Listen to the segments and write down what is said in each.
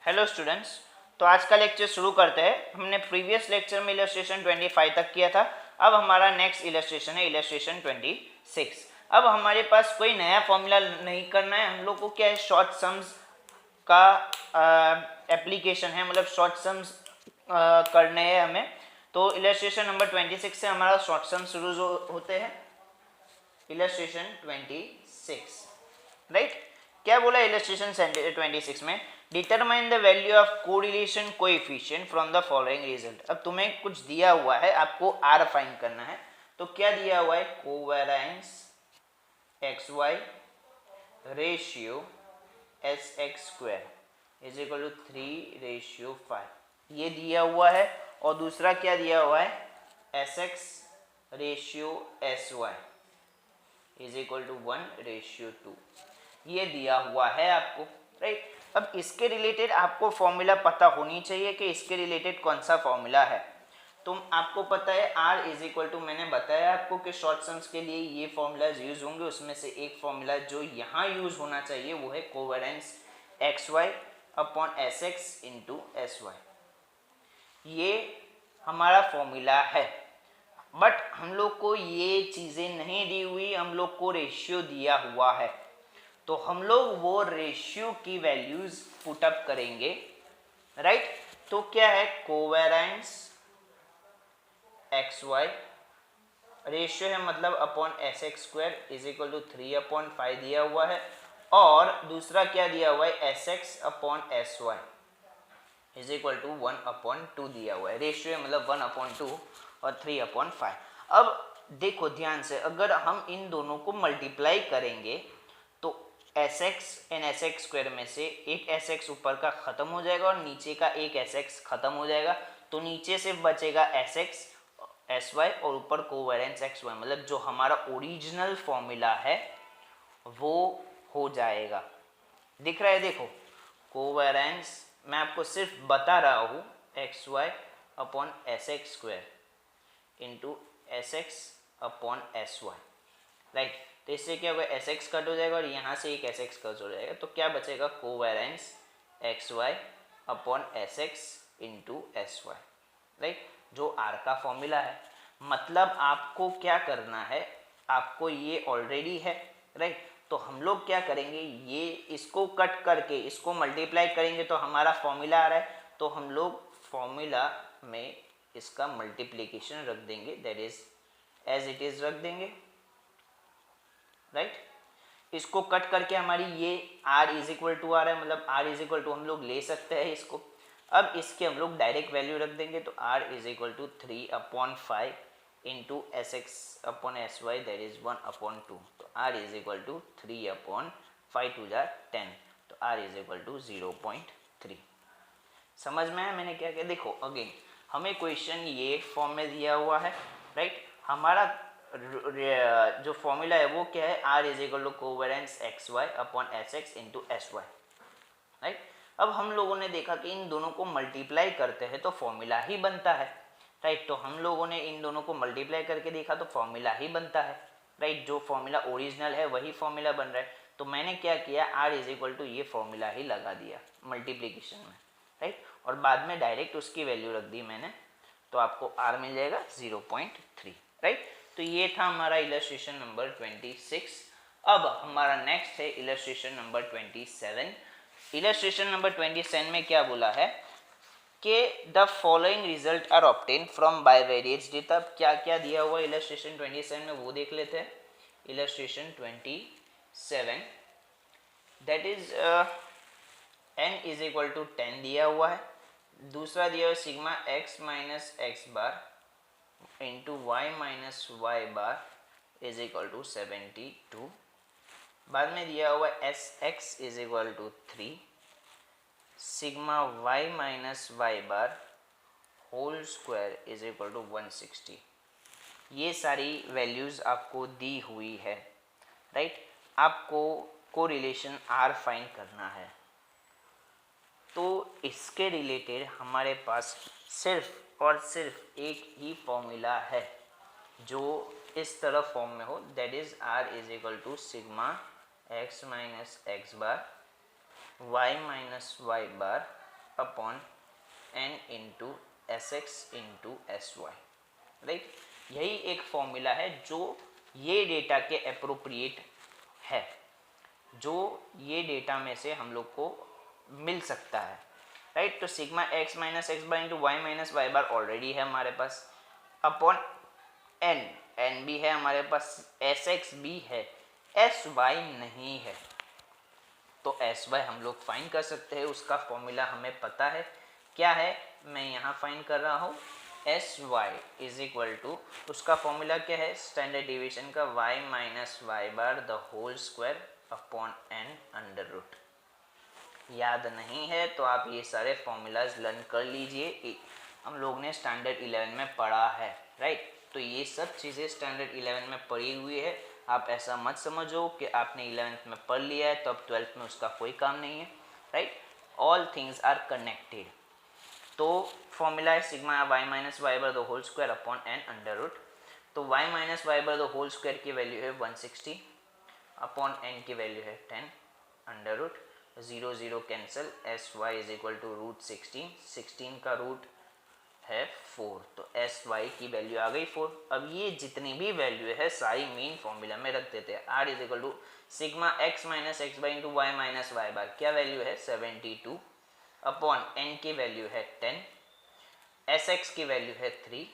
Hello students, तो आज का लेक्चर शुरू करते हैं। हमने प्रीवियस लेक्चर में इलस्ट्रेशन 25 तक किया था। अब हमारा नेक्स्ट इलस्ट्रेशन है इलस्ट्रेशन 26। अब हमारे पास कोई नया फॉर्मूला नहीं करना है, हम लोग को क्या है, शॉर्ट सम्स का एप्लीकेशन है, मतलब शॉर्ट सम्स करने हैं हमें। तो इलस्ट्रेशन नंबर 26 से हमारा शॉर्ट सम शुरू होते हैं। Illustration 26, right. क्या बोला इलस्ट्रेशन 26 में? Determine the value of correlation coefficient from the following result. अब तुम्हें कुछ दिया हुआ है, आपको आर फाइंड करना है। तो क्या दिया हुआ है? Covariance x y ratio s x square is equal to 3:5 ये दिया हुआ है। और दूसरा क्या दिया हुआ है? S x ratio s y is equal to 1:2 ये दिया हुआ है आपको, राइट। अब इसके रिलेटेड आपको फॉर्मूला पता होनी चाहिए कि इसके रिलेटेड कौन सा फॉर्मूला है। तो आपको पता है R इज इक्वल टू, मैंने बताया आपको कि शॉर्ट सम्स के लिए ये फॉर्मूलाज यूज होंगे। उसमें से एक फॉर्मूला जो यहाँ यूज होना चाहिए वो है covariance x y upon s x into s y. ये हमारा फॉर्मूला है। बट हम लोग को ये चीज़ें नहीं दी हुई, हम लोग को रेशियो दिया हुआ है। तो हम लोग वो रेशियो की वैल्यूज पुट अप करेंगे, राइट। तो क्या है? कोवेरिएंस एक्स वाई रेशियो है, मतलब upon s x square is equal to 3/5 दिया हुआ है। और दूसरा क्या दिया हुआ है? S x upon s y is equal to 1/2 दिया हुआ है। रेशियो है मतलब 1/2 और 3/5। अब देखो ध्यान से, अगर हम इन दोनों को मल्टीप्लाई करेंगे तो S x and S x square में से एक एस एक्स ऊपर का खत्म हो जाएगा और नीचे का एक एस एक्स खत्म हो जाएगा। तो नीचे से बचेगा एस एक्स एस वाई और ऊपर कोवेरिएंस एक्स वाई, मतलब जो हमारा ओरिजिनल फॉर्मूला है वो हो जाएगा। दिख रहा है? देखो कोवेरिएंस, मैं आपको सिर्फ बता रहा हूँ, x y upon s x square into s x upon s y, right. तो इससे क्या होगा? एस एक्स कट हो जाएगा और यहाँ से एक एस एक्स कट हो जाएगा। तो क्या बचेगा? Covariance x y upon s x into s y, right, जो आर का फॉर्मूला है। मतलब आपको क्या करना है, आपको ये ऑलरेडी है, राइट। तो हम लोग क्या करेंगे, ये इसको कट करके इसको मल्टीप्लाई करेंगे तो हमारा फॉर्मूला आ रहा है। तो हम लोग फॉर्मूला में इसका मल्टीप्लीकेशन रख देंगे, that is as it is रख देंगे, राइट। इसको कट करके हमारी ये r इज इक्वल टू आ रहा है, मतलब r इज इक्वल टू हम लोग ले सकते हैं इसको। अब इसके हम लोग डायरेक्ट वैल्यू रख देंगे। तो r is equal to 3/5 into s x upon s y that is 1/2। तो r इज इक्वल टू 3/5 टू जा 10। तो r इज इक्वल टू 0.3। समझ में आया मैंने क्या किया? देखो अगेन हमें क्वेश्चन ये फॉर्म में दिया हुआ है, राइट। हमारा जो फॉर्मूला है वो क्या है? R is equal to covariance x y upon s x into s y, right. अब हम लोगों ने देखा कि इन दोनों को मल्टीप्लाई करते हैं तो फॉर्मूला ही बनता है, राइट। तो हम लोगों ने इन दोनों को मल्टीप्लाई करके देखा तो फॉर्मूला ही बनता है, राइट। जो फॉर्मूला ओरिजिनल है वही फॉर्मूला बन रहा है। तो मैंने क्या किया, R इज इक्वल टू ये फॉर्मूला ही लगा दिया मल्टीप्लीकेशन में, राइट। और बाद में डायरेक्ट उसकी वैल्यू रख दी मैंने, तो आपको R मिल जाएगा 0.3, राइट। तो ये था हमारा इलस्ट्रेशन नंबर 26। अब हमारा नेक्स्ट है इलस्ट्रेशन नंबर 27। इलस्ट्रेशन नंबर 27 में क्या बोला है कि the following result are obtain from bivariates data. क्या क्या दिया हुआ इलस्ट्रेशन 27 में वो देख लेते हैं। Illustration 27 that is n is equal to 10 दिया हुआ है। दूसरा दिया हुआ sigma x minus x bar into y minus y bar is equal to 72। बाद में दिया हुआ s x is equal to 3 sigma y minus y bar whole square is equal to 160। ये सारी वैल्यूज़ आपको दी हुई है, राइट। आपको कोरिलेशन R फाइंड करना है। तो इसके रिलेटेड हमारे पास सिर्फ और सिर्फ एक ही फॉर्मूला है जो इस तरह फॉर्म में हो, that is R is equal to sigma x minus x bar y minus y bar upon n into s x into s y, right. यही एक फॉर्मूला है जो ये डेटा के अप्रोप्रिएट है, जो ये डेटा में से हम लोग को मिल सकता है, राइट। तो sigma x minus x bar into y minus y बार ऑलरेडी है हमारे पास, अपॉन एन, एन भी है हमारे पास, एस एक्स भी है, एस वाई नहीं है। तो एस वाई हम लोग फाइंड कर सकते हैं, उसका फॉर्मूला हमें पता है क्या है, मैं यहाँ फाइंड कर रहा हूँ। S y is equal to, उसका फॉर्मूला क्या है, स्टैंडर्ड डिवीजन का y minus y bar the whole square upon n under root. याद नहीं है तो आप ये सारे फॉर्मूलाज लर्न कर लीजिए, हम लोग ने स्टैंडर्ड 11 में पढ़ा है, राइट। तो ये सब चीज़ें स्टैंडर्ड 11 में पढ़ी हुई है, आप ऐसा मत समझो कि आपने 11th में पढ़ लिया है तो अब 12th में उसका कोई काम नहीं है, right. All things are connected. तो फॉर्मूला है sigma y minus y bar the whole square upon n under root. तो y minus y bar the whole square की वैल्यू है 160 अपॉन एन की वैल्यू है 10 under root, 0 0 cancel, s y is equal to root 16, 16 का root है 4, तो s y की value आ गई 4। अब ये जितनी भी वैल्यू है सारी मेन फॉर्मूला में रख देते हैं। R is equal to sigma x minus x bar into y minus y bar, क्या वैल्यू है 72 अपॉन एन की वैल्यू है 10, एस एक्स की वैल्यू है 3,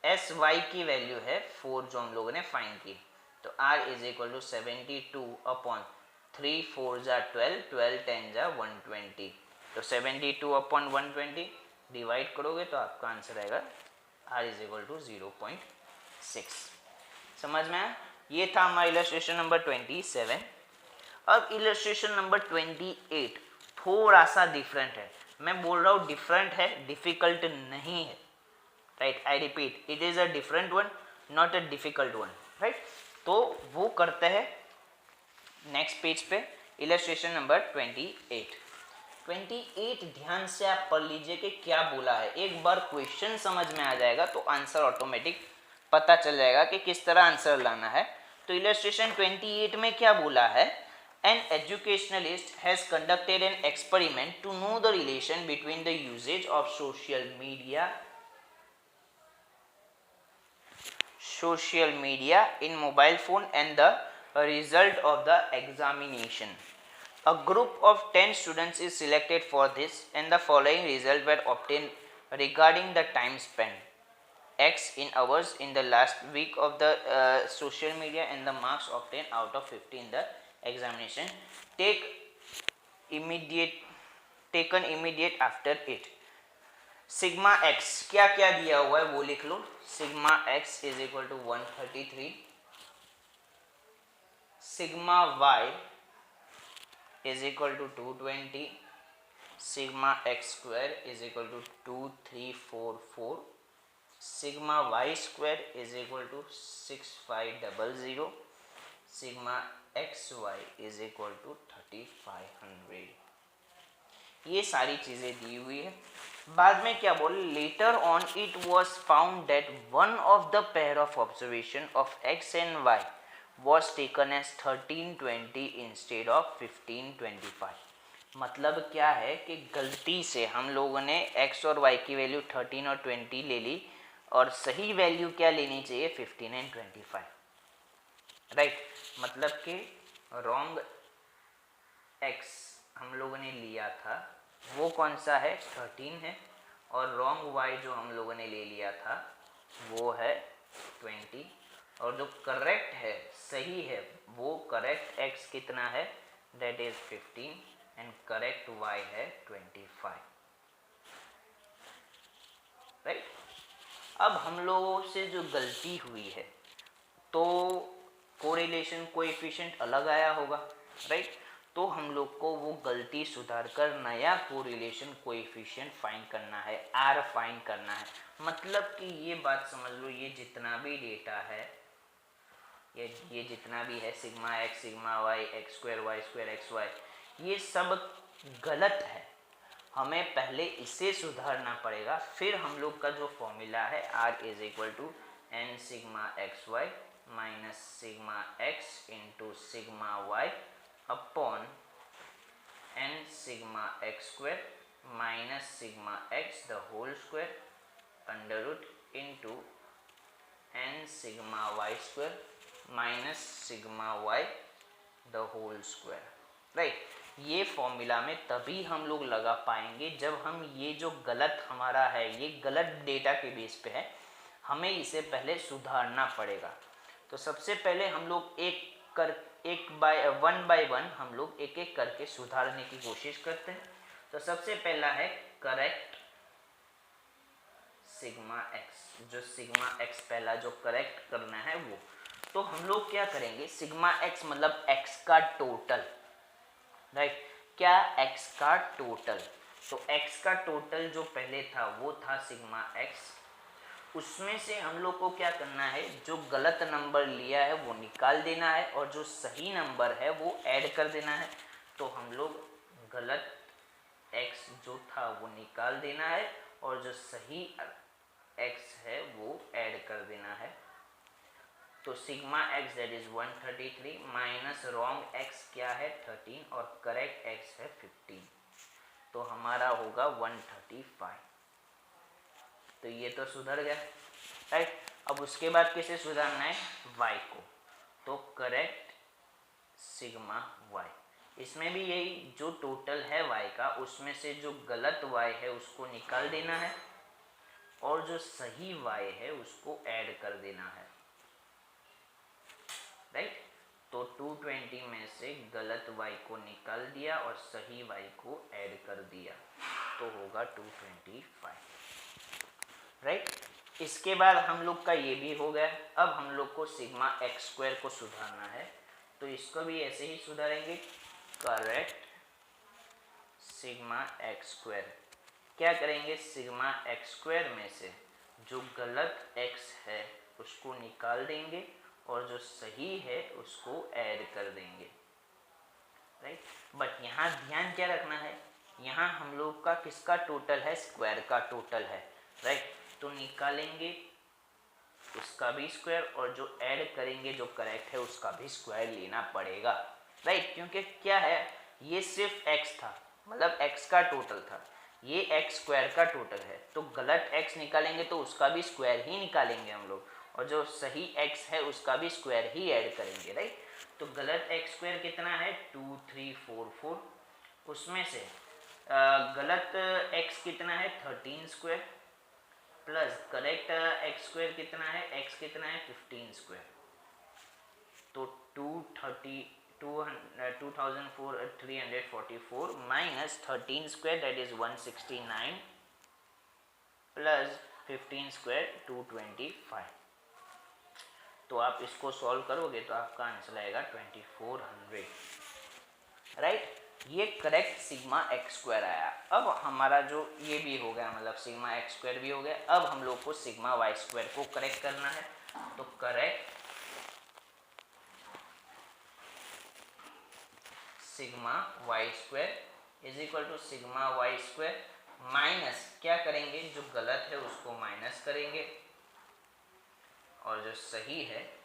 एस वाई की वैल्यू है 4 जो हम लोगों ने फाइंड की। तो r is equal to 72 upon 3 4 जा 12, 12 10 जा 120, तो 72 अपॉन 120 डिवाइड करोगे तो आपका आंसर आएगा आर इज इक्वल टू 0.6। समझ में आया? ये था हमारा इलस्ट्रेशन नंबर 27। अब इलस्ट्रेशन नंबर 28 थोड़ा सा डिफरेंट है, मैं बोल रहा हूँ डिफरेंट है, डिफिकल्ट नहीं है, right. I repeat, it is a different one, not a difficult one, right. तो वो करते हैं नेक्स्ट पेज पे, इलस्ट्रेशन नंबर 28। 28 ध्यान से आप पढ़ लीजिए कि क्या बोला है, एक बार क्वेश्चन समझ में आ जाएगा तो आंसर ऑटोमेटिक पता चल जाएगा कि किस तरह आंसर लाना है। तो इलस्ट्रेशन 28 में क्या बोला है, an educationalist has conducted an experiment to know the relation between the usages of social media in mobile phone and the result of the examination. A group of 10 students is selected for this and the following result were obtained regarding the time spent x in hours in the last week of the social media and the marks obtained out of 50 in the examination taken immediate after it. Sigma x क्या क्या दिया हुआ है वो लिख लो। Sigma x is equal to 133, sigma y is equal to 220, sigma x square is equal to 2344, sigma y square is equal to 6500, sigma x y is equal to 3500। ये सारी चीज़ें दी हुई है। बाद में क्या बोले, later on it was found that one of the pair of observation of x and y was taken as 1320 instead of 1525। मतलब क्या है कि गलती से हम लोगों ने एक्स और वाई की वैल्यू 13 और 20 ले ली और सही वैल्यू क्या लेनी चाहिए 15 एंड 25, राइट। मतलब कि रॉन्ग एक्स हम लोगों ने लिया था वो कौन सा है 13 है, और रॉन्ग वाई जो हम लोगों ने ले लिया था वो है 20, और जो करेक्ट है सही है वो करेक्ट एक्स कितना है that is 15 and correct Y है 25, राइट। अब हम लोगों से जो गलती हुई है तो कोरिलेशन कोएफिशिएंट अलग आया होगा, राइट। तो हम लोग को वो गलती सुधार कर नया कोरिलेशन कोएफिशिएंट फाइंड करना है, आर फाइंड करना है। मतलब कि ये बात समझ लो, ये जितना भी डेटा है, ये जितना भी है sigma x sigma y x square x y, ये सब गलत है। हमें पहले इसे सुधारना पड़ेगा, फिर हम लोग का जो फॉर्मूला है r is equal to n sigma x y minus sigma x into sigma y upon n sigma x square minus sigma x the whole square under root into n sigma y square minus sigma y the whole square. Right, ये formula में तभी हम लोग लगा पाएंगे जब हम ये जो गलत हमारा है, ये गलत डेटा के बेस पे है, हमें इसे पहले सुधारना पड़ेगा। तो सबसे पहले हम लोग वन बाय वन हम लोग एक एक करके सुधारने की कोशिश करते हैं। तो सबसे पहला है करेक्ट सिग्मा एक्स, जो सिग्मा एक्स पहला जो करेक्ट करना है वो। तो हम लोग क्या करेंगे, सिग्मा एक्स मतलब एक्स का टोटल। राइट, क्या एक्स का टोटल। तो एक्स का टोटल जो पहले था वो था सिग्मा एक्स, उसमें से हम लोग को क्या करना है, जो गलत नंबर लिया है वो निकाल देना है और जो सही नंबर है वो ऐड कर देना है। तो हम लोग गलत x जो था वो निकाल देना है और जो सही x है वो ऐड कर देना है। तो sigma x that is 133 minus wrong x क्या है 13 और करेक्ट x है 15, तो हमारा होगा 135। तो ये तो सुधर गया। राइट, अब उसके बाद किसे सुधारना है, y को। तो करेक्ट सिग्मा y, इसमें भी यही, जो टोटल है y का उसमें से जो गलत y है उसको निकाल देना है और जो सही y है उसको ऐड कर देना है। राइट, तो 220 में से गलत y को निकाल दिया और सही y को ऐड कर दिया, तो होगा 225। राइट, इसके बाद हम लोग का ये भी हो गया। अब हम लोग को सिग्मा एक्स स्क्वायर को सुधारना है, तो इसको भी ऐसे ही सुधारेंगे, करेक्ट सिग्मा एक्स स्क्वायर। क्या करेंगे, सिग्मा एक्स स्क्वायर में से जो गलत x है उसको निकाल देंगे और जो सही है उसको ऐड कर देंगे। राइट, बट यहाँ ध्यान क्या रखना है, यहाँ हम लोग का किसका टोटल है, स्क्वायर का टोटल है। राइट, तो निकालेंगे उसका भी स्क्वायर और जो ऐड करेंगे जो करेक्ट है उसका भी स्क्वायर लेना पड़ेगा। राइट, क्योंकि क्या है, ये सिर्फ x था, मतलब x का टोटल था, ये x स्क्वायर का टोटल है, तो गलत x निकालेंगे तो उसका भी स्क्वायर ही निकालेंगे हम लोग, और जो सही x है उसका भी स्क्वायर ही ऐड करेंगे। राइट, तो गलत x स्क्वायर कितना है 2344, उसमें से गलत x कितना है 13 square plus correct x square कितना है, x कितना है 15 स्क्वायर, तो 2344 minus 13 square that is 169 plus 15 square 225। तो आप इसको सॉल्व करोगे तो आपका आंसर आएगा 2400। राइट, ये करेक्ट सिग्मा एक्स स्क्वायर आया। अब हमारा जो ये भी हो गया, मतलब सिग्मा एक्स स्क्वायर भी हो गया। अब हम लोग को सिग्मा वाई स्क्वायर को करेक्ट करना है, तो correct sigma y square is equal to sigma y square minus, क्या करेंगे, जो गलत है उसको माइनस करेंगे और जो सही है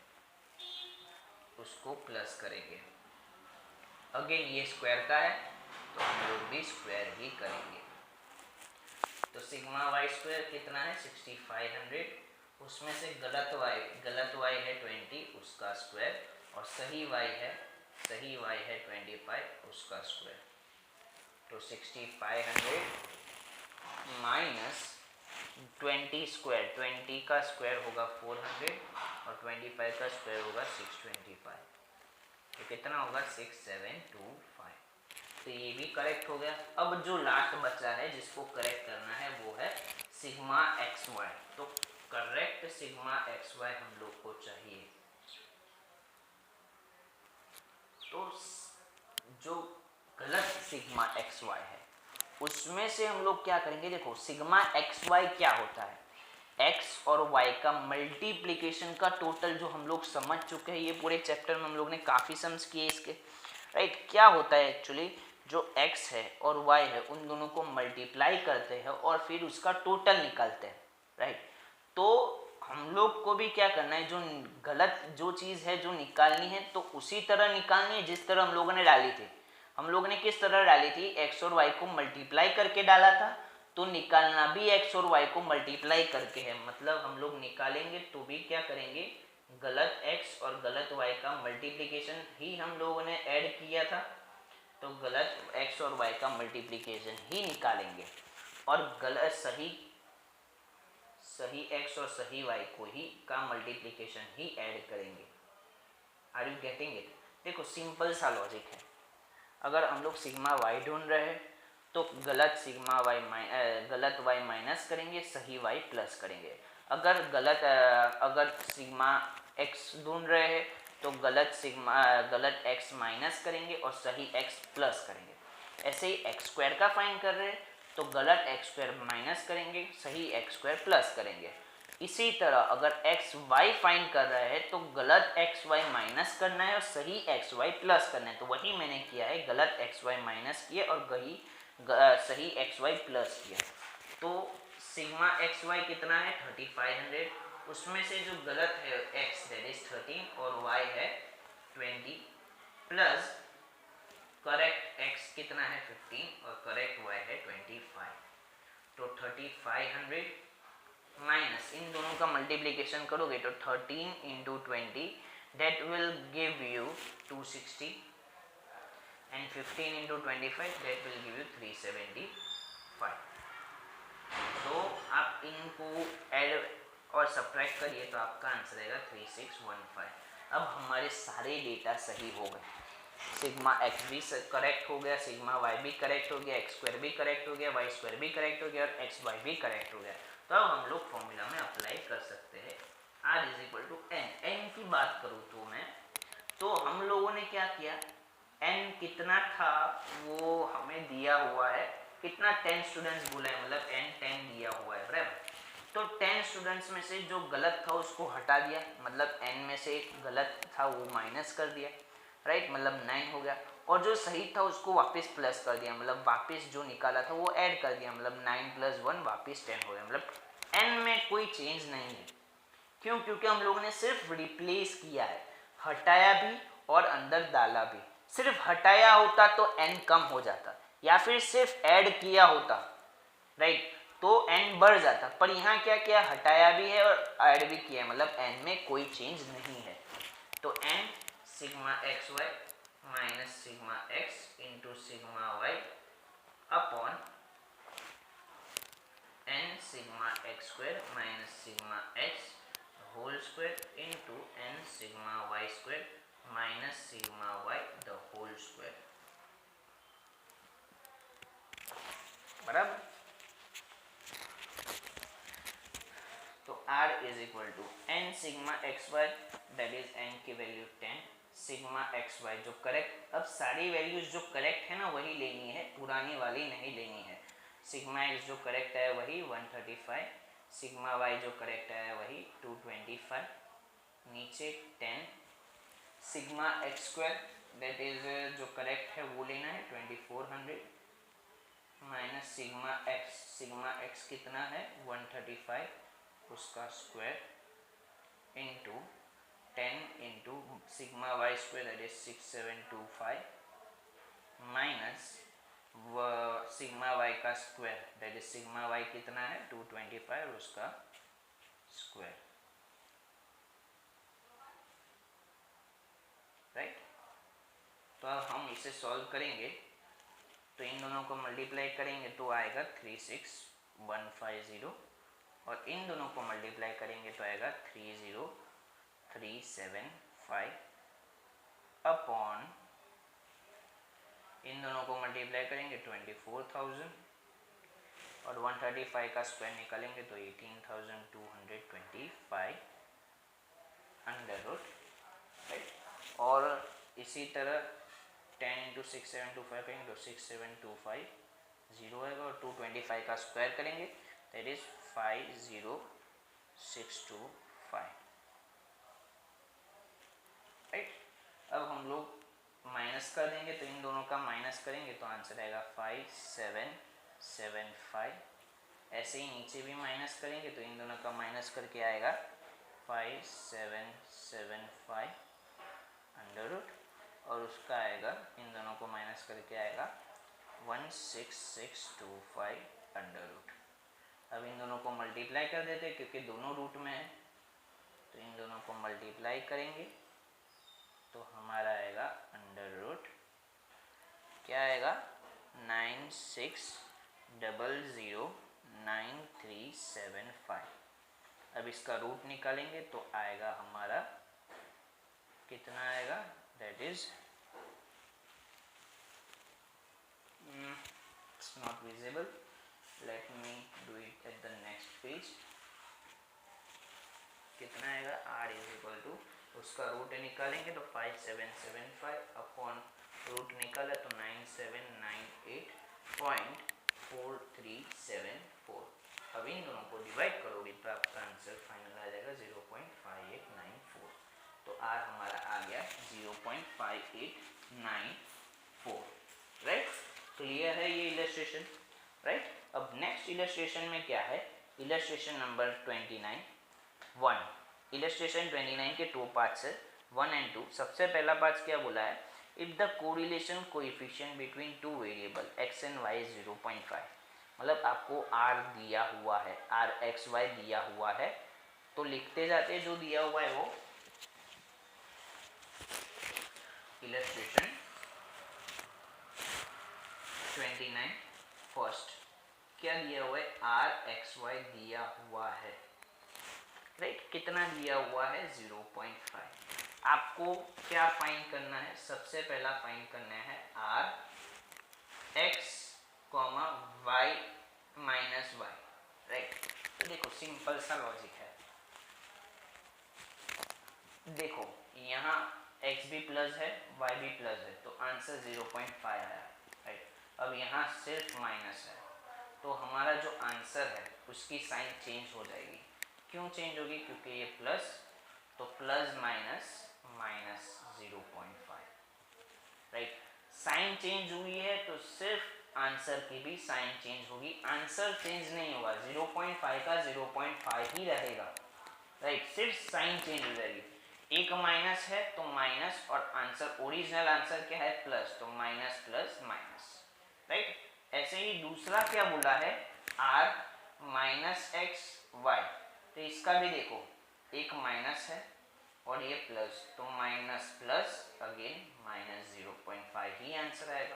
उसको प्लस करेंगे। अगेन ये स्क्वायर का है तो हम लोग भी स्क्वायर ही करेंगे। तो सिग्मा वाई स्क्वायर कितना है 6500, उसमें से गलत y है 20 उसका स्क्वायर और सही y है 25 उसका स्क्वायर। तो 6500 माइनस 20 स्क्वायर, 20 का स्क्वायर होगा 400 और 25 का स्क्वायर होगा 625, तो कितना होगा 6725। तो ये भी करेक्ट हो गया। अब जो लास्ट बचा है जिसको करेक्ट करना है वो है सिग्मा एक्स वाई। तो करेक्ट सिग्मा एक्स वाई हम लोग को चाहिए। तो जो गलत सिग्मा एक्स वाई है उसमें से हम लोग क्या करेंगे, देखो सिग्मा एक्स वाई क्या होता है, x और y का मल्टीप्लिकेशन का टोटल, जो हम लोग समझ चुके हैं, ये पूरे चैप्टर में हम लोग ने काफ़ी सम्स किए इसके। राइट, क्या होता है एक्चुअली, जो x है और y है उन दोनों को मल्टीप्लाई करते हैं और फिर उसका टोटल निकालते हैं। राइट, तो हम लोग को भी क्या करना है, जो गलत जो चीज़ है जो निकालनी है तो उसी तरह निकालनी है जिस तरह हम लोगों ने डाली थी। हम लोग ने किस तरह डाली थी, एक्स और वाई को मल्टीप्लाई करके डाला था, तो निकालना भी एक्स और वाई को मल्टीप्लाई करके है। मतलब हम लोग निकालेंगे तो भी क्या करेंगे, गलत एक्स और गलत वाई का मल्टीप्लिकेशन ही हम लोगों ने ऐड किया था, तो गलत एक्स और वाई का मल्टीप्लिकेशन ही निकालेंगे और गलत सही एक्स और सही वाई को ही का मल्टीप्लिकेशन ही ऐड करेंगे। Are you getting it? देखो सिंपल सा लॉजिक है। अगर हम लोग सिग्मा वाई ढूंढ रहे हैं तो गलत सिग्मा वाई गलत वाई माइनस करेंगे, सही वाई प्लस करेंगे। अगर सिग्मा एक्स ढूंढ रहे हैं तो गलत एक्स माइनस करेंगे और सही एक्स प्लस करेंगे। ऐसे ही एक्स स्क्वायर का फाइंड कर रहे हैं तो गलत एक्स स्क्वायर माइनस करेंगे, सही एक्स स्क्वायर प्लस करेंगे। इसी तरह अगर एक्स वाई फाइंड कर रहे हैं तो गलत एक्स वाई माइनस करना है और सही एक्स वाई प्लस करना है। तो वही मैंने किया है, गलत एक्स वाई माइनस किया और सही एक्स वाई प्लस किया। तो सिग्मा एक्स वाई कितना है 3500, उसमें से जो गलत है एक्स दैट इज 13 और वाई है 20 प्लस करेक्ट एक्स कितना है 15 और करेक्ट वाई है 25। तो 3500 माइनस इन दोनों का मल्टीप्लिकेशन करोगे तो 13 into 20 that will give you 260 and 15 into 25 that will give you 375। तो आप इनको ऐड और सब्ट्रैक्ट करिए तो आपका आंसर आएगा 3615। अब हमारे सारे डेटा सही हो गए, सिग्मा एक्स भी करेक्ट हो गया, सिग्मा वाई भी करेक्ट हो गया, एक्स स्क्वायर भी करेक्ट हो गया, वाई स्क्वायर भी करेक्ट हो गया और एक्स वाई भी करेक्ट हो गया। तो अब हम लोग फॉर्मूला में अप्लाई कर सकते हैं R is equal to n की बात करूँ तो मैं, तो हम लोगों ने क्या किया, n कितना था वो हमें दिया हुआ है, कितना 10 स्टूडेंट्स बोला है, मतलब n 10 दिया हुआ है बराबर। तो 10 स्टूडेंट्स में से जो गलत था उसको हटा दिया, मतलब n में से एक गलत था वो माइनस कर दिया, राइट, मतलब 9 हो गया। और जो सही था उसको वापस प्लस कर दिया, मतलब वापस जो निकाला था वो ऐड कर दिया, मतलब 9 + 1 वापस 10 हो गया। मतलब n में कोई चेंज नहीं है। क्यों? क्योंकि हम लोगों ने सिर्फ रिप्लेस किया है, हटाया भी और अंदर डाला भी। सिर्फ हटाया होता तो n कम हो जाता, या फिर सिर्फ ऐड किया होता, राइट, तो n बढ़ जाता। पर यहाँ क्या किया, हटाया भी है और ऐड भी किया है, मतलब n में कोई चेंज नहीं है। तो n sigma x y minus sigma x into sigma y upon n sigma x square minus sigma x whole square into n sigma y square minus sigma y the whole square, बराबर। तो R is equal to n sigma x y that is n की value 10 sigma x y जो correct, अब सारी values जो correct है ना वही लेनी है, पुरानी वाली नहीं लेनी है। सिग्मा एक्स जो करेक्ट है वही 135, सिग्मा वाई जो करेक्ट है वही 225, नीचे 10 sigma x square that is जो करेक्ट है वो लेना है 2400 माइनस सिग्मा एक्स कितना है 135 उसका square into 10 into sigma y square that is 6725 minus sigma y का square that is sigma y कितना है 225 उसका स्क्वायर, राइट। तो अब हम इसे सॉल्व करेंगे तो इन दोनों को मल्टीप्लाई करेंगे तो आएगा 36150 और इन दोनों को मल्टीप्लाई करेंगे तो आएगा 30375 अपॉन इन दोनों को मल्टीप्लाई करेंगे 24000 और 135 का स्क्वायर निकालेंगे तो 18225 अंडर रूट, राइट। और इसी तरह 10 इंटू 6725 करेंगे तो 6725 जीरो आएगा और 225 का स्क्वायर करेंगे दैट इज 50625, राइट। अब हम लोग माइनस कर देंगे तो इन दोनों का माइनस करेंगे तो आंसर आएगा 5775। ऐसे ही नीचे भी माइनस करेंगे तो इन दोनों का माइनस करके आएगा 5775 अंडर रूट और उसका आएगा, इन दोनों को माइनस करके आएगा 16625 अंडर रूट। अब इन दोनों को मल्टीप्लाई कर देते हैं क्योंकि दोनों रूट में है, तो इन दोनों को मल्टीप्लाई करेंगे तो हमारा आएगा अंडर रूट, क्या आएगा 96009375। अब इसका रूट निकालेंगे तो आएगा हमारा कितना आएगा, that is it's not visible, let me do it at the next page। कितना आएगा r इज इक्वल टू, उसका रूट निकालेंगे तो 5775 अपॉन रूट निकाला तो 9798.4374। अब इन दोनों को डिवाइड करोगे तो आपका आंसर फाइनल आ जाएगा 0.5894। तो r हमारा आ गया 0.5894। राइट, क्लियर है ये इलस्ट्रेशन। राइट, अब नेक्स्ट इलस्ट्रेशन में क्या है, इलस्ट्रेशन नंबर 29 1। इलस्ट्रेशन 29 के 2 पार्ट्स है, 1 and 2। सबसे पहला पार्ट क्या बोला है, if the correlation coefficient between two variable x and y 0.5। मतलब आपको r दिया हुआ है, r x y दिया हुआ है, तो लिखते जाते जो दिया हुआ है वो इलस्ट्रेशन 29 फर्स्ट क्या दिया हुआ है, r x y दिया हुआ है। राइट, कितना दिया हुआ है 0.5। आपको क्या फाइंड करना है, सबसे पहला फाइंड करना है r x, y minus y। Right, तो देखो सिंपल सा लॉजिक है, देखो यहाँ x भी प्लस है y भी प्लस है तो आंसर 0.5 आया। राइट, अब यहाँ सिर्फ माइनस है तो हमारा जो आंसर है उसकी साइन चेंज हो जाएगी। क्यों चेंज होगी, क्योंकि ये प्लस, तो plus minus minus 0.5। Right, sign change हुई है तो सिर्फ आंसर की भी साइन चेंज होगी, आंसर चेंज नहीं होगा, 0.5 का 0.5 ही रहेगा। राइट, सिर्फ साइन चेंज हो जाएगी। एक माइनस है तो माइनस, और आंसर ओरिजिनल आंसर क्या है प्लस, तो माइनस प्लस माइनस। राइट, ऐसे ही दूसरा क्या बोला है, r माइनस एक्स वाई, तो इसका भी देखो एक माइनस है और ये प्लस, तो माइनस प्लस अगेन माइनस 0.5 ही आंसर आएगा।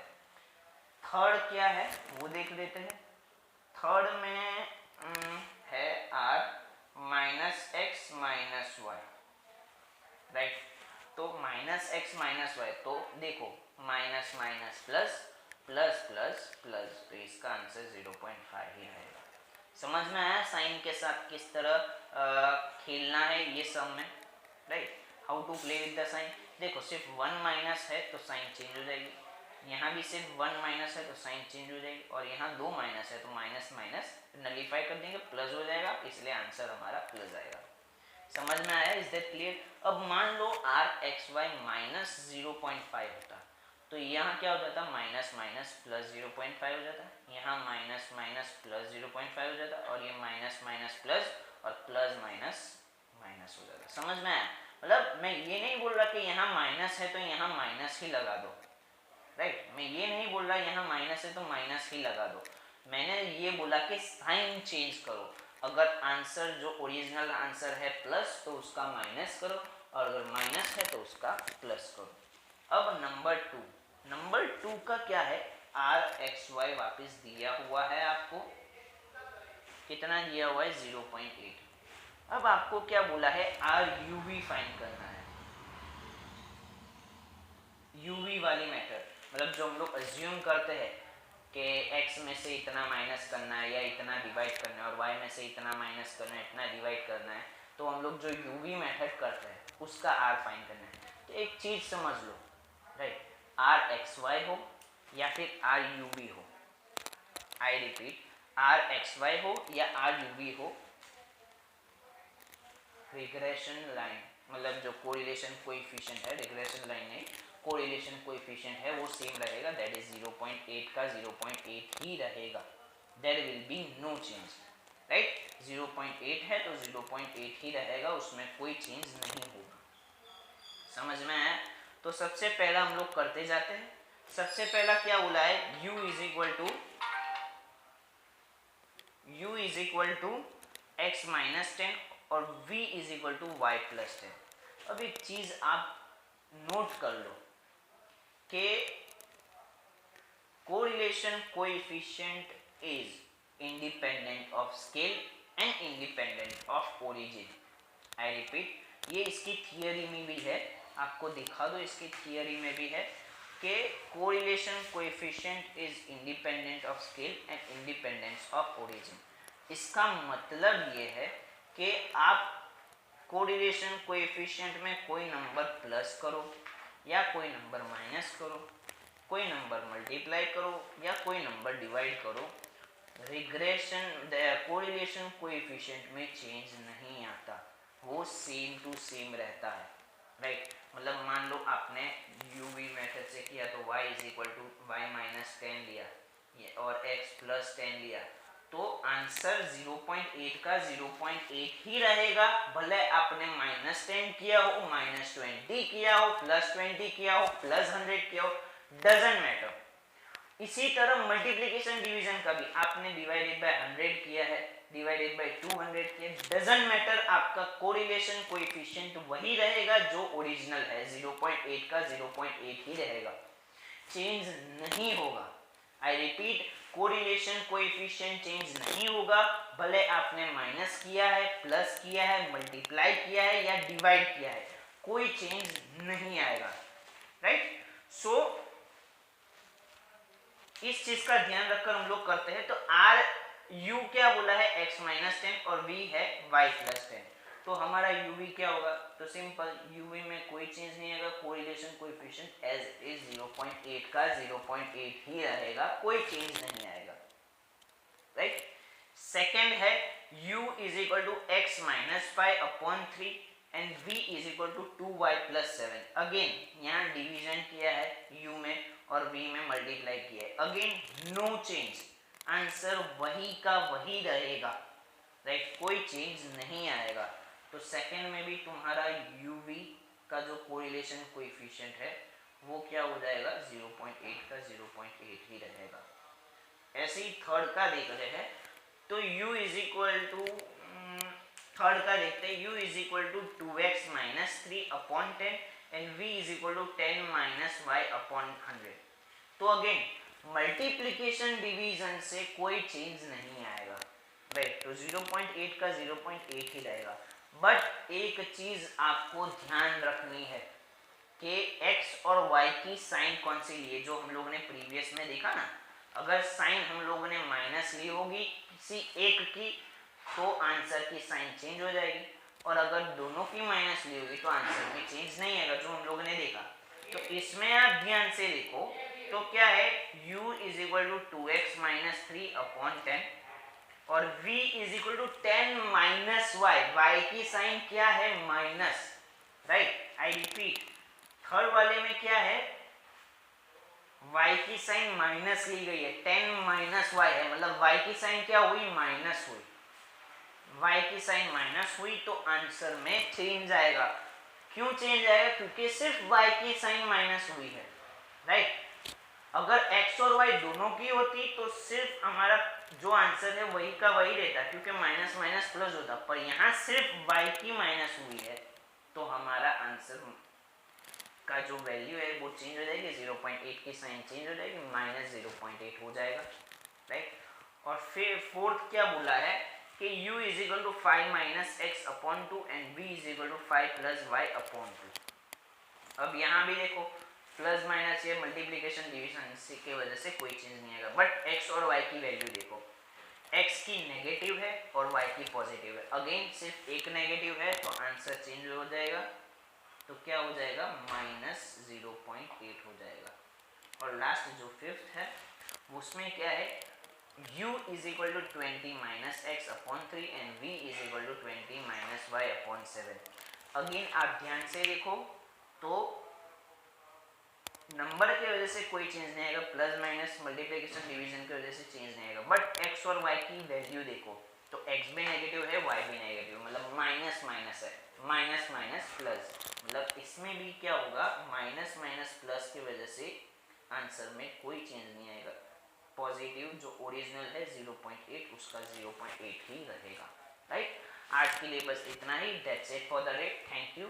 थर्ड क्या है वो देख लेते हैं। थर्ड में है r minus x minus y. Right, तो माइनस एक्स माइनस वाई, तो देखो minus minus plus plus plus plus, तो इसका आंसर 0.5 ही रहेगा। समझ में आया साइन के साथ किस तरह खेलना है ये सब में। Right, how to play with the sign. देखो सिर्फ 1 माइनस है तो साइन चेंज हो जाएगी, यहाँ भी सिर्फ 1 माइनस है तो साइन चेंज हो जाएगी, और यहाँ 2 माइनस है तो माइनस माइनस नलीफाई कर देंगे, प्लस हो जाएगा, इसलिए आंसर हमारा प्लस आएगा। समझ में आया, इज दैट क्लियर। अब मान लो r x y माइनस 0.5 होता तो यहाँ क्या हो जाता, माइनस माइनस प्लस 0.5 हो जाता, यहाँ माइनस माइनस प्लस 0.5 हो जाता, और ये माइनस माइनस प्लस और प्लस माइनस माइनस हो जाता। समझ में आया, मतलब मैं ये नहीं बोल रहा कि यहाँ माइनस है तो यहाँ माइनस ही लगा दो। राइट, मैं ये नहीं बोल रहा यहाँ माइनस है तो माइनस ही लगा दो, मैंने ये बोला कि साइन चेंज करो। अगर आंसर जो ओरिजिनल आंसर है प्लस तो उसका माइनस करो, और अगर माइनस है तो उसका प्लस करो। अब नंबर 2 का क्या है, r x y वापस दिया हुआ है आपको, कितना दिया हुआ है 0.8। अब आपको क्या बोला है, r u v फाइंड करना है। u v वाली मेथड, मतलब जो हम लोग अज्यूम करते हैं कि x में से इतना माइनस करना है या इतना डिवाइड करना है, और y में से इतना माइनस करना है इतना डिवाइड करना है, तो हम लोग जो u v मेथड करते हैं उसका r फाइंड करना है। तो एक चीज समझ लो, राइट, r x y हो या फिर r u v हो, I repeat, r x y हो या r u v हो, रिग्रेशन लाइन मतलब जो कोरिलेशन कोएफिशिएंट है, रिग्रेशन लाइन नहीं, कोरिलेशन कोएफिशिएंट है वो सेम रहेगा, दैट इज 0.8 का 0.8 ही रहेगा, there will be no change. Right, 0.8 है तो 0.8 ही रहेगा, उसमें कोई चेंज नहीं होगा। समझ में आया, तो सबसे पहला हम लोग करते जाते हैं। सबसे पहला क्या बोला है, u is equal to x minus 10 और v is equal to y plus 10। अब एक चीज आप नोट कर लो कि correlation coefficient is independent of scale and independent of origin. I repeat, ये इसकी थियरी में भी है, आपको दिखा दो, इसकी थियरी में भी है कि correlation coefficient is independent of scale and independence of origin. इसका मतलब ये है कि आप कोरिलेशन कोएफिशिएंट में कोई नंबर प्लस करो या कोई नंबर माइनस करो, कोई नंबर मल्टीप्लाई करो या कोई नंबर डिवाइड करो, रिग्रेशन कोरिलेशन कोएफिशिएंट में चेंज नहीं आता, वो सेम टू सेम रहता है, राइट। मतलब मान लो आपने यूवी मेथड से किया तो y is equal to y minus 10 लिया और x प्लस 10 लिया, तो आंसर 0.8 का 0.8 ही रहेगा, भले आपने माइनस 10 किया हो, माइनस 20 किया हो, प्लस 20 किया हो, प्लस 100 किया हो, डजंट मैटर। इसी तरह मल्टीप्लिकेशन डिवीजन का भी आपने डिवाइडेड बाय 100 किया है, डिवाइडेड बाय 200 किया, डजंट मैटर, आपका कोरिलेशन कोएफिशिएंट वही रहेगा जो ओरिजिनल है, 0.8 का 0.8 ही रहेगा, चेंज नहीं होगा। I repeat, correlation coefficient change नहीं होगा, भले आपने माइनस किया है, प्लस किया है, मल्टीप्लाई किया है या डिवाइड किया है, कोई चेंज नहीं आएगा, राइट। सो इस चीज का ध्यान रखकर हम लोग करते हैं। तो आर यू क्या बोला है, x माइनस 10 और v है y प्लस 10, तो हमारा uv क्या होगा, तो सिंपल uv में कोई चेंज नहीं आएगा, कोरिलेशन कोएफिशिएंट एज इज 0.8 का 0.8 ही रहेगा, कोई चेंज नहीं आएगा, राइट। सेकंड है u is equal to x minus 5 upon 3 and v is equal to 2y plus 7। Again यहाँ डिवीजन किया है u में और v में मल्टीप्लाई किया है, अगेन नो चेंज, आंसर वही का वही रहेगा, राइट, कोई चेंज नहीं आएगा। तो सेकंड में भी तुम्हारा uv का जो कोरिलेशन कोएफिशिएंट है वो क्या हो जाएगा, 0.8 का 0.8 ही रहेगा। ऐसे ही थर्ड का देख रहे हैं, तो u is equal to, third का देखते हैं, u is equal to 2x minus 3 upon 10 and v is equal to 10 minus y upon 100। तो अगेन मल्टीप्लिकेशन डिवीजन से कोई चेंज नहीं आएगा, राइट, तो 0.8 का 0.8 ही रहेगा। बट एक चीज आपको ध्यान रखनी है कि x और y की साइन कौन सी ली है, जो हम लोगों ने प्रीवियस में देखा ना, अगर साइन हम लोगों ने माइनस ली होगी किसी एक की तो आंसर की साइन चेंज हो जाएगी, और अगर दोनों की माइनस ली होगी तो आंसर में चेंज नहीं आएगा, जो हम लोगों ने देखा। तो इसमें आप ध्यान से देखो, तो क्या है, u is equal to 2x minus 3 upon 10 और v is equal to 10 minus y, y की साइन क्या है, minus, right. I repeat, third वाले में क्या है, y की साइन माइनस ली गई है, 10 माइनस y है, मतलब y की साइन क्या हुई, माइनस हुई, y की साइन माइनस हुई, तो आंसर में चेंज आएगा। क्यों चेंज आएगा, क्योंकि सिर्फ y की साइन माइनस हुई है, राइट। अगर x और y दोनों की होती तो सिर्फ हमारा जो आंसर है वही का वही रहता, क्योंकि माइनस माइनस प्लस होता, पर यहाँ सिर्फ y की माइनस हुई है तो हमारा आंसर का जो वैल्यू है वो चेंज हो जाएगी, 0.8 की साइन चेंज हो जाएगी, माइनस 0.8 हो जाएगा, राइट। और फिर फोर्थ क्या बोला है कि u is equal to 5 minus x upon 2 and v is equal to 5 plus y upon 2। अब यहाँ भी देखो, प्लस माइनस ये मल्टीप्लिकेशन डिवीजन की वजह से कोई चेंज नहीं आएगा, बट x और y की वैल्यू देखो, x की नेगेटिव है और y की पॉजिटिव है, अगेन सिर्फ एक नेगेटिव है तो आंसर चेंज हो जाएगा, तो क्या हो जाएगा, माइनस 0.8 हो जाएगा। और लास्ट जो फिफ्थ है उसमें क्या है, u is equal to 20 minus x upon 3 and v is equal to 20 minus y upon 7। Again आप ध्यान से देखो तो नंबर की वजह से कोई चेंज नहीं आएगा, प्लस माइनस मल्टीप्लिकेशन डिवीजन की वजह से चेंज नहीं आएगा, बट x और y की वैल्यू देखो तो x भी नेगेटिव है, y भी नेगेटिव, मतलब माइनस माइनस है, माइनस माइनस प्लस, मतलब इसमें भी क्या होगा, माइनस माइनस प्लस की वजह से आंसर में कोई चेंज नहीं आएगा। पॉजिटिव जो ओरिजिनल है 0.8 उसका 0.8 ही रहेगा, राइट। आज के लिए बस इतना ही, that's it for the day, thank you.